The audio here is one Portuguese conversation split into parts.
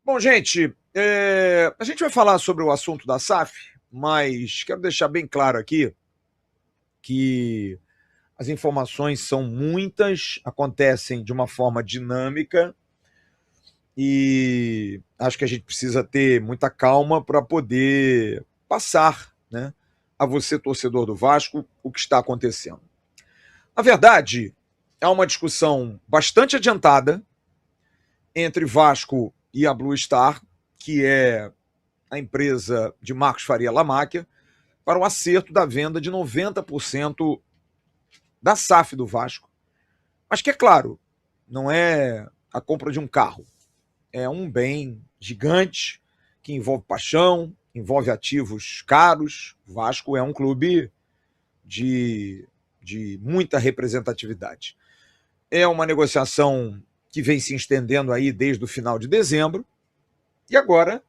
Bom, gente, a gente vai falar sobre o assunto da SAF, mas quero deixar bem claro aqui que as informações são muitas, acontecem de uma forma dinâmica e acho que a gente precisa ter muita calma para poder passar, né, a você, torcedor do Vasco, o que está acontecendo. Na verdade, há uma discussão bastante adiantada entre Vasco e a Blue Star, que é a empresa de Marcos Faria Lamáquia, para o acerto da venda de 90% da SAF do Vasco. Mas que, é claro, não é a compra de um carro. É um bem gigante que envolve paixão, envolve ativos caros. O Vasco é um clube de muita representatividade. É uma negociação que vem se estendendo aí desde o final de dezembro. E agora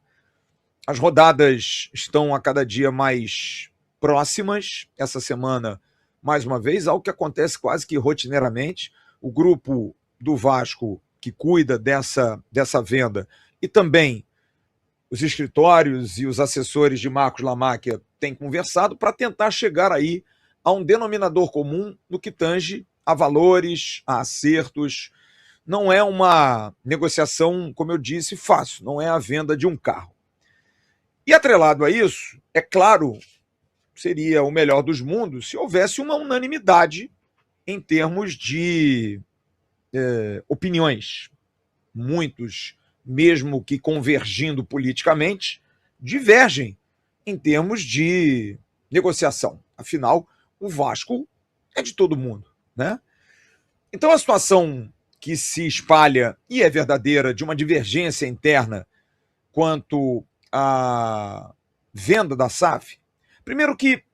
as rodadas estão a cada dia mais próximas. Essa semana, mais uma vez, algo que acontece quase que rotineiramente. O grupo do Vasco que cuida dessa venda e também os escritórios e os assessores de Marcos Lamáquia têm conversado para tentar chegar aí a um denominador comum no que tange a valores, a acertos. Não é uma negociação, como eu disse, fácil, não é a venda de um carro. E atrelado a isso, é claro, seria o melhor dos mundos se houvesse uma unanimidade em termos de opiniões. Muitos, mesmo que convergindo politicamente, divergem em termos de negociação. Afinal, o Vasco é de todo mundo, né? Então a situação que se espalha, e é verdadeira, de uma divergência interna quanto à venda da SAF, primeiro que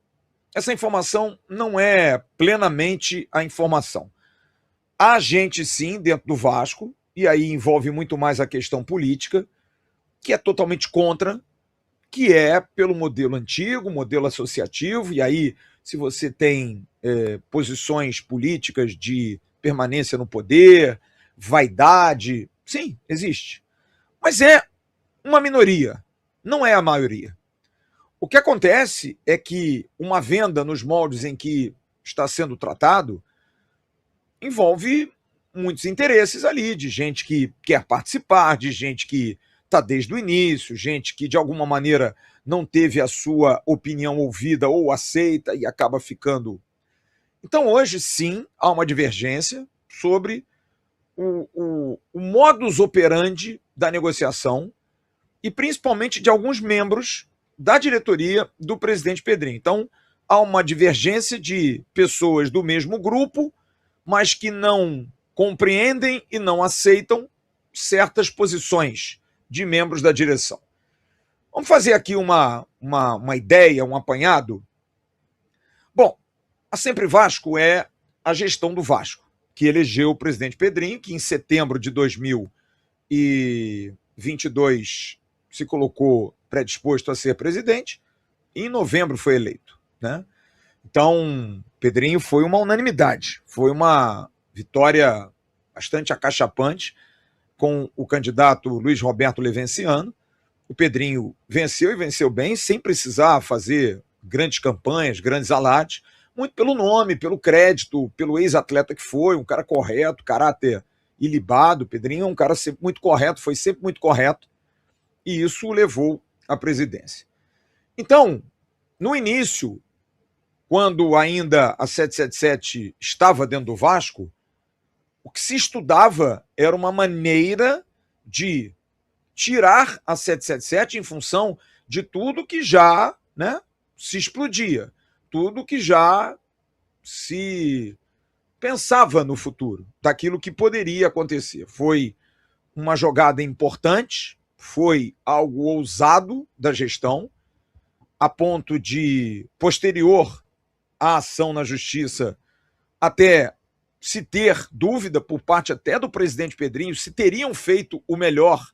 essa informação não é plenamente a informação. Há gente, sim, dentro do Vasco, e aí envolve muito mais a questão política, que é totalmente contra, que é pelo modelo antigo, modelo associativo, e aí se você tem posições políticas de permanência no poder, vaidade, sim, existe. Mas é uma minoria, não é a maioria. O que acontece é que uma venda nos moldes em que está sendo tratado envolve muitos interesses ali, de gente que quer participar, de gente que está desde o início, gente que de alguma maneira não teve a sua opinião ouvida ou aceita e acaba ficando. Então hoje sim há uma divergência sobre o modus operandi da negociação e principalmente de alguns membros da diretoria do presidente Pedrinho. Então há uma divergência de pessoas do mesmo grupo, mas que não compreendem e não aceitam certas posições de membros da direção. Vamos fazer aqui uma ideia, um apanhado. Bom, a Sempre Vasco é a gestão do Vasco, que elegeu o presidente Pedrinho, que em setembro de 2022 se colocou predisposto a ser presidente, e em novembro foi eleito, né? Então, Pedrinho foi uma unanimidade, foi uma vitória bastante acachapante com o candidato Luiz Roberto Levenciano. O Pedrinho venceu e venceu bem, sem precisar fazer grandes campanhas, grandes alardes, muito pelo nome, pelo crédito, pelo ex-atleta que foi, um cara correto, caráter ilibado. Pedrinho é um cara sempre muito correto, foi sempre muito correto, e isso o levou à presidência. Então, no início, quando ainda a 777 estava dentro do Vasco, o que se estudava era uma maneira de tirar a 777 em função de tudo que já, né, se explodia, tudo que já se pensava no futuro, daquilo que poderia acontecer. Foi uma jogada importante, foi algo ousado da gestão, a ponto de, posterior à ação na justiça, até se ter dúvida por parte até do presidente Pedrinho se teriam feito o melhor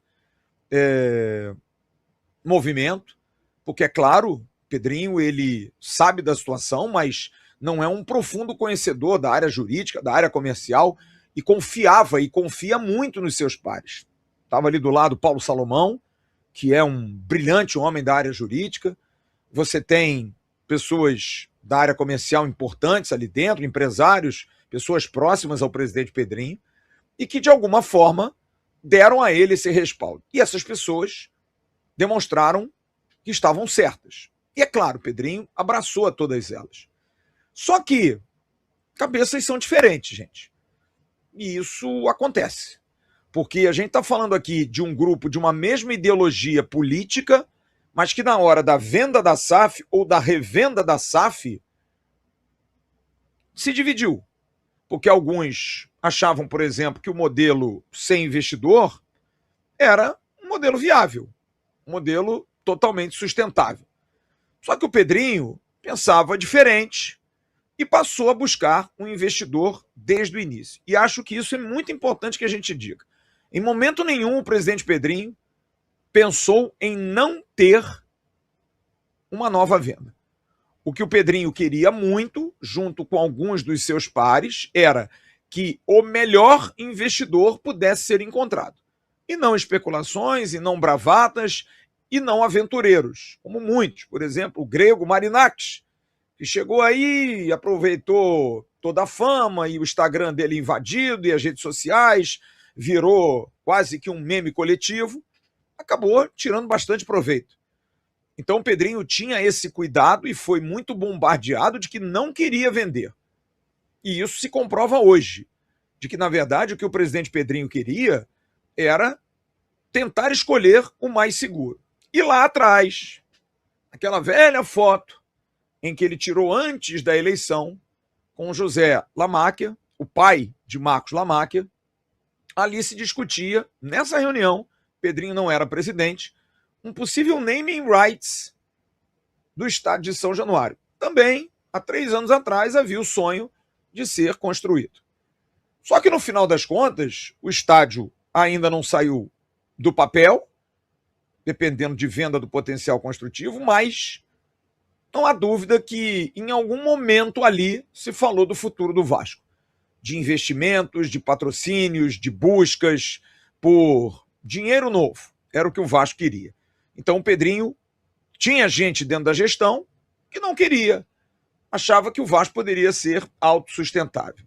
movimento, porque é claro, Pedrinho ele sabe da situação, mas não é um profundo conhecedor da área jurídica, da área comercial, e confiava e confia muito nos seus pares. estava ali do lado Paulo Salomão, que é um brilhante homem da área jurídica. Você tem pessoas da área comercial importantes ali dentro, empresários, pessoas próximas ao presidente Pedrinho, e que, de alguma forma, deram a ele esse respaldo. E essas pessoas demonstraram que estavam certas. E, é claro, Pedrinho abraçou a todas elas. Só que cabeças são diferentes, gente. E isso acontece. Porque a gente está falando aqui de um grupo de uma mesma ideologia política, mas que na hora da venda da SAF ou da revenda da SAF se dividiu. Porque alguns achavam, por exemplo, que o modelo sem investidor era um modelo viável, um modelo totalmente sustentável. Só que o Pedrinho pensava diferente e passou a buscar um investidor desde o início. E acho que isso é muito importante que a gente diga. Em momento nenhum o presidente Pedrinho pensou em não ter uma nova venda. O que o Pedrinho queria muito, junto com alguns dos seus pares, era que o melhor investidor pudesse ser encontrado. E não especulações, e não bravatas, e não aventureiros, como muitos. Por exemplo, o grego Marinakis, que chegou aí, aproveitou toda a fama e o Instagram dele invadido e as redes sociais, virou quase que um meme coletivo, acabou tirando bastante proveito. Então o Pedrinho tinha esse cuidado e foi muito bombardeado de que não queria vender. E isso se comprova hoje, de que, na verdade, o que o presidente Pedrinho queria era tentar escolher o mais seguro. E lá atrás, aquela velha foto em que ele tirou antes da eleição com José Lamáquia, o pai de Marcos Lamáquia, ali se discutia, nessa reunião, Pedrinho não era presidente, um possível naming rights do estádio de São Januário. Também, há 3 anos atrás, havia o sonho de ser construído. Só que, no final das contas, o estádio ainda não saiu do papel, dependendo de venda do potencial construtivo, mas não há dúvida que, em algum momento ali, se falou do futuro do Vasco. De investimentos, de patrocínios, de buscas por dinheiro novo. Era o que o Vasco queria. Então o Pedrinho tinha gente dentro da gestão que não queria. Achava que o Vasco poderia ser autossustentável.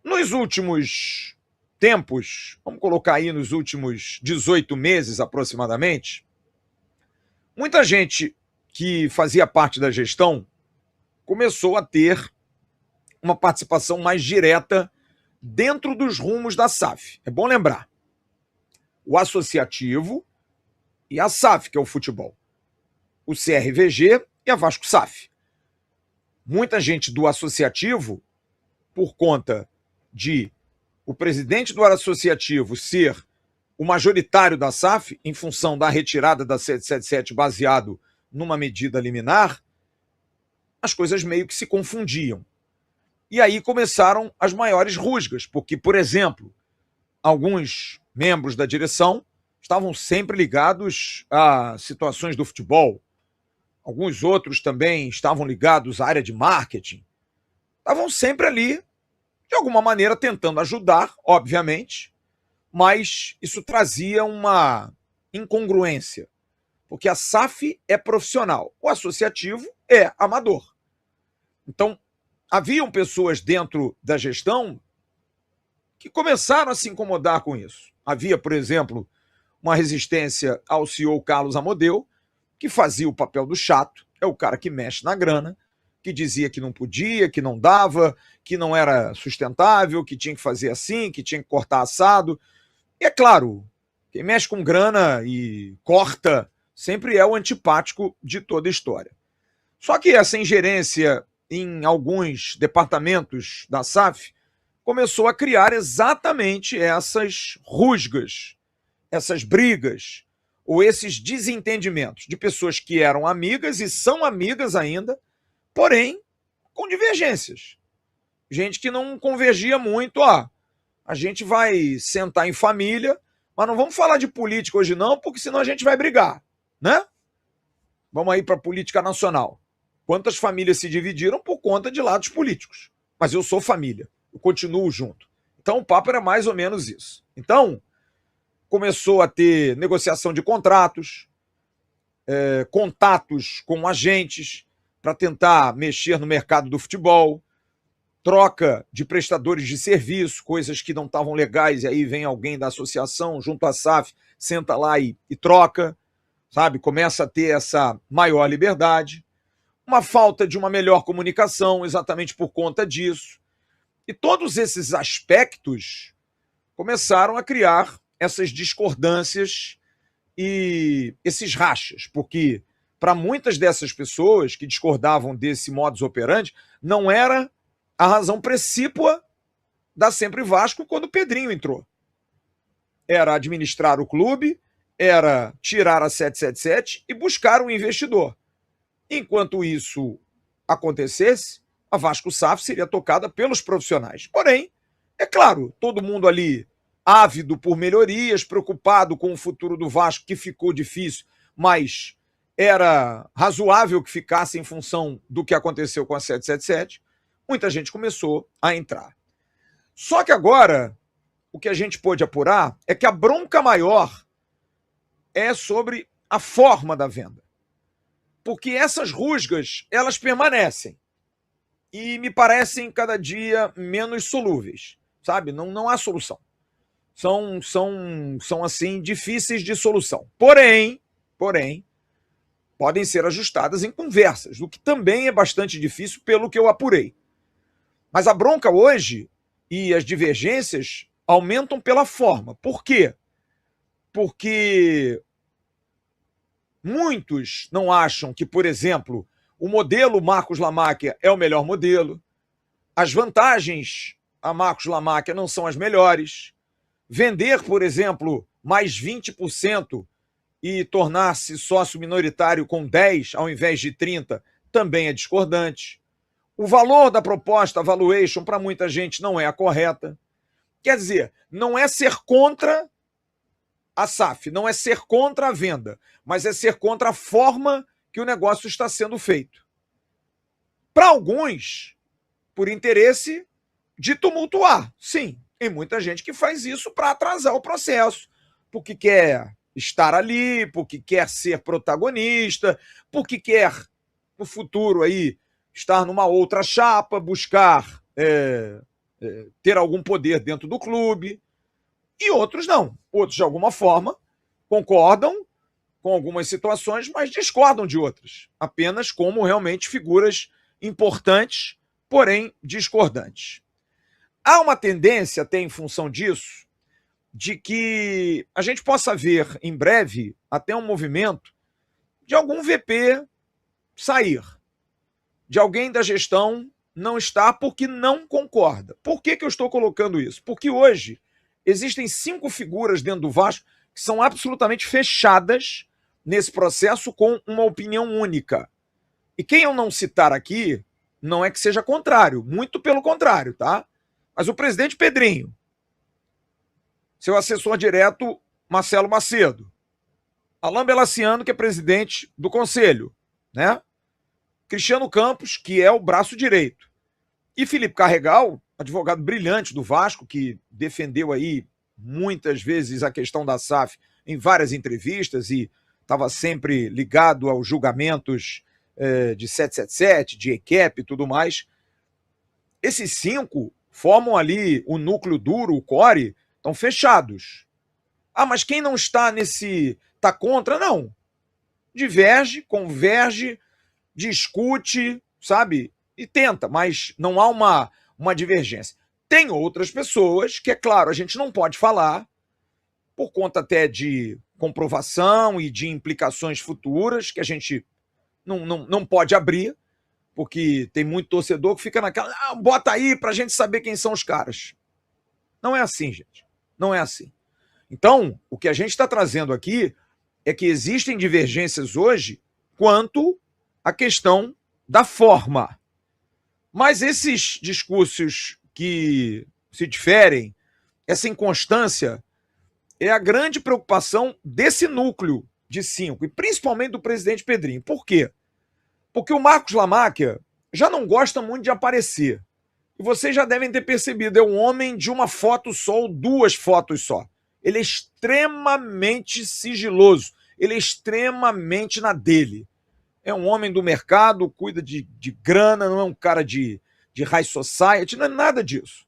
Nos últimos tempos, vamos colocar aí nos últimos 18 meses aproximadamente, muita gente que fazia parte da gestão começou a ter uma participação mais direta dentro dos rumos da SAF. É bom lembrar. O associativo e a SAF, que é o futebol. O CRVG e a Vasco SAF. Muita gente do associativo, por conta de o presidente do associativo ser o majoritário da SAF, em função da retirada da 777 baseado numa medida liminar, as coisas meio que se confundiam. E aí começaram as maiores rusgas, porque, por exemplo, alguns membros da direção estavam sempre ligados a situações do futebol. Alguns outros também estavam ligados à área de marketing. Estavam sempre ali, de alguma maneira, tentando ajudar, obviamente, mas isso trazia uma incongruência, porque a SAF é profissional, o associativo é amador. Então, haviam pessoas dentro da gestão que começaram a se incomodar com isso. Havia, por exemplo, uma resistência ao CEO Carlos Amodeu, que fazia o papel do chato, é o cara que mexe na grana, que dizia que não podia, que não dava, que não era sustentável, que tinha que fazer assim, que tinha que cortar assado. E é claro, quem mexe com grana e corta sempre é o antipático de toda a história. Só que essa ingerência em alguns departamentos da SAF começou a criar exatamente essas rusgas, essas brigas, ou esses desentendimentos de pessoas que eram amigas e são amigas ainda, porém com divergências. Gente que não convergia muito, a gente vai sentar em família, mas não vamos falar de política hoje não, porque senão a gente vai brigar, né? Vamos aí para a política nacional. Quantas famílias se dividiram por conta de lados políticos? Mas eu sou família, eu continuo junto. Então o papo era mais ou menos isso. Então, começou a ter negociação de contratos, contatos com agentes para tentar mexer no mercado do futebol, troca de prestadores de serviço, coisas que não estavam legais, e aí vem alguém da associação junto à SAF, senta lá e troca, sabe? Começa a ter essa maior liberdade. Uma falta de uma melhor comunicação, exatamente por conta disso. E todos esses aspectos começaram a criar essas discordâncias e esses rachas, porque para muitas dessas pessoas que discordavam desse modus operandi, não era a razão precípua da Sempre Vasco quando o Pedrinho entrou. Era administrar o clube, era tirar a 777 e buscar um investidor. Enquanto isso acontecesse, a Vasco SAF seria tocada pelos profissionais. Porém, é claro, todo mundo ali ávido por melhorias, preocupado com o futuro do Vasco, que ficou difícil, mas era razoável que ficasse em função do que aconteceu com a 777. Muita gente começou a entrar. Só que agora, o que a gente pôde apurar é que a bronca maior é sobre a forma da venda. Porque essas rusgas, elas permanecem. E me parecem cada dia menos solúveis, sabe? Não há solução. São assim, difíceis de solução. Porém, podem ser ajustadas em conversas, o que também é bastante difícil pelo que eu apurei. Mas a bronca hoje e as divergências aumentam pela forma. Por quê? Porque muitos não acham que, por exemplo, o modelo Marcos Lamáquia é o melhor modelo. As vantagens a Marcos Lamáquia não são as melhores. Vender, por exemplo, mais 20% e tornar-se sócio minoritário com 10% ao invés de 30% também é discordante. O valor da proposta, a valuation, para muita gente não é a correta. Quer dizer, não é ser contra a SAF, não é ser contra a venda, mas é ser contra a forma que o negócio está sendo feito. Para alguns, por interesse de tumultuar. Sim, tem muita gente que faz isso para atrasar o processo, porque quer estar ali, porque quer ser protagonista, porque quer, no futuro, aí, estar numa outra chapa, buscar ter algum poder dentro do clube. E outros não. Outros, de alguma forma, concordam com algumas situações, mas discordam de outras. Apenas como realmente figuras importantes, porém discordantes. Há uma tendência, até em função disso, de que a gente possa ver em breve até um movimento de algum VP sair, de alguém da gestão não estar porque não concorda. Por que eu estou colocando isso? Porque hoje existem 5 figuras dentro do Vasco que são absolutamente fechadas nesse processo com uma opinião única. E quem eu não citar aqui não é que seja contrário, muito pelo contrário, tá? Mas o presidente Pedrinho, seu assessor direto Marcelo Macedo, Alain Belaciano, que é presidente do conselho, né? Cristiano Campos, que é o braço direito, e Felipe Carregal, advogado brilhante do Vasco, que defendeu aí muitas vezes a questão da SAF em várias entrevistas e estava sempre ligado aos julgamentos de 777, de ECAP e tudo mais. Esses 5 formam ali o núcleo duro, o core, estão fechados. Ah, mas quem não está nesse... está contra? Não. Diverge, converge, discute, sabe? E tenta, mas não há uma divergência. Tem outras pessoas que, é claro, a gente não pode falar, por conta até de comprovação e de implicações futuras, que a gente não pode abrir, porque tem muito torcedor que fica naquela, bota aí pra gente saber quem são os caras. Não é assim, gente. Não é assim. Então, o que a gente está trazendo aqui é que existem divergências hoje quanto à questão da forma. Mas esses discursos que se diferem, essa inconstância, é a grande preocupação desse núcleo de 5, e principalmente do presidente Pedrinho. Por quê? Porque o Marcos Lamáquia já não gosta muito de aparecer. E vocês já devem ter percebido, é um homem de uma foto só ou 2 fotos só. Ele é extremamente sigiloso, ele é extremamente na dele. É um homem do mercado, cuida de grana, não é um cara de high society, não é nada disso.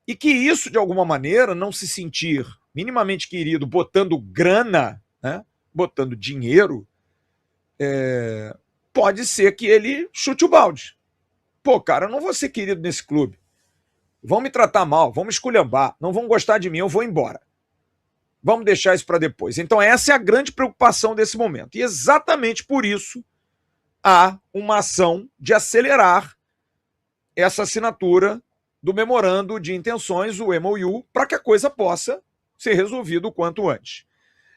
E que isso, de alguma maneira, não se sentir minimamente querido botando grana, né, botando dinheiro, pode ser que ele chute o balde. Pô, cara, eu não vou ser querido nesse clube. Vão me tratar mal, vão me esculhambar, não vão gostar de mim, eu vou embora. Vamos deixar isso para depois. Então essa é a grande preocupação desse momento. E exatamente por isso há uma ação de acelerar essa assinatura do memorando de intenções, o MOU, para que a coisa possa ser resolvida o quanto antes.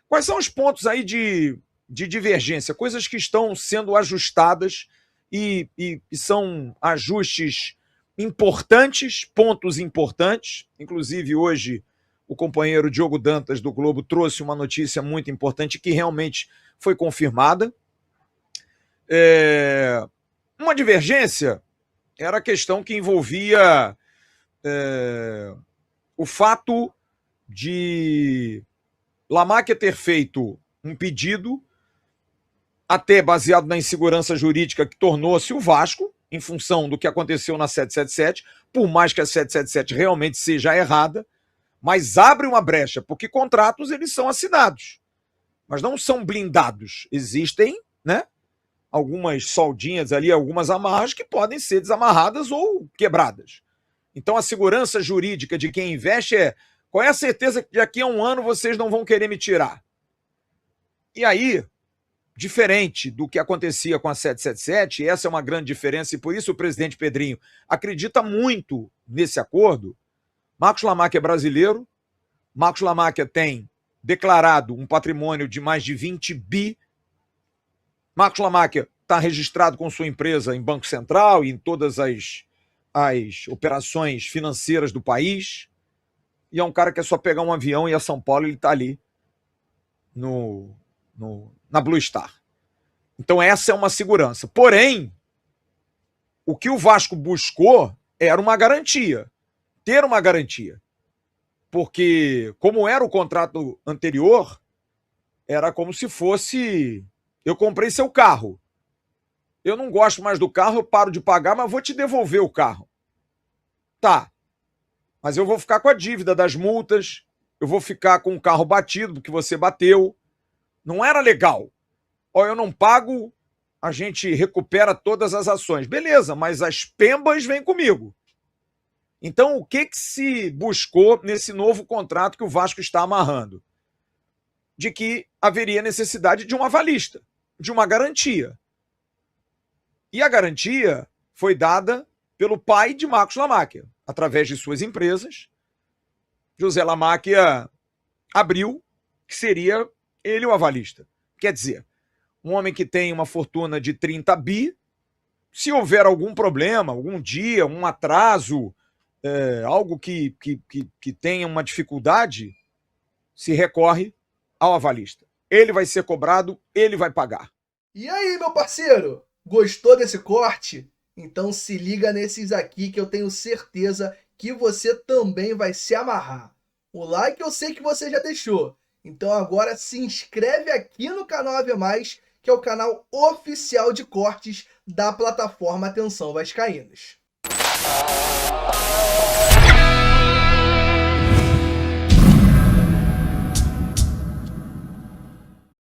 Quais são os pontos aí de divergência? Coisas que estão sendo ajustadas e são ajustes importantes, pontos importantes. Inclusive, hoje, o companheiro Diogo Dantas, do Globo, trouxe uma notícia muito importante que realmente foi confirmada. Uma divergência era a questão que envolvia o fato de Lamáquia ter feito um pedido, até baseado na insegurança jurídica que tornou-se o Vasco, em função do que aconteceu na 777, por mais que a 777 realmente seja errada, mas abre uma brecha, porque contratos eles são assinados, mas não são blindados. Existem, né, algumas soldinhas ali, algumas amarras que podem ser desamarradas ou quebradas. Então a segurança jurídica de quem investe é: qual é a certeza que daqui a um ano vocês não vão querer me tirar? E aí, diferente do que acontecia com a 777, essa é uma grande diferença e por isso o presidente Pedrinho acredita muito nesse acordo. Marcos Lamáquia é brasileiro, Marcos Lamáquia tem declarado um patrimônio de mais de 20 bi. Marcos Lamáquia está registrado com sua empresa em Banco Central e em todas as operações financeiras do país. E é um cara que é só pegar um avião e ir a São Paulo, ele está ali na Blue Star. Então essa é uma segurança. Porém, o que o Vasco buscou era uma garantia. Ter uma garantia. Porque, como era o contrato anterior, era como se fosse: eu comprei seu carro. Eu não gosto mais do carro, eu paro de pagar, mas vou te devolver o carro. Tá. Mas eu vou ficar com a dívida das multas, eu vou ficar com o carro batido, porque você bateu. Não era legal. Ó, eu não pago, a gente recupera todas as ações. Beleza, mas as pembas vêm comigo. Então, o que se buscou nesse novo contrato que o Vasco está amarrando? De que haveria necessidade de um avalista, de uma garantia. E a garantia foi dada pelo pai de Marcos Lamáquia, através de suas empresas. José Lamáquia abriu que seria ele o avalista. Quer dizer, um homem que tem uma fortuna de 30 bi, se houver algum problema, algum dia, um atraso, algo que tenha uma dificuldade, se recorre ao avalista. Ele vai ser cobrado, ele vai pagar. E aí, meu parceiro? Gostou desse corte? Então se liga nesses aqui que eu tenho certeza que você também vai se amarrar. O like eu sei que você já deixou. Então agora se inscreve aqui no canal AV+, que é o canal oficial de cortes da plataforma Atenção Vascaínos.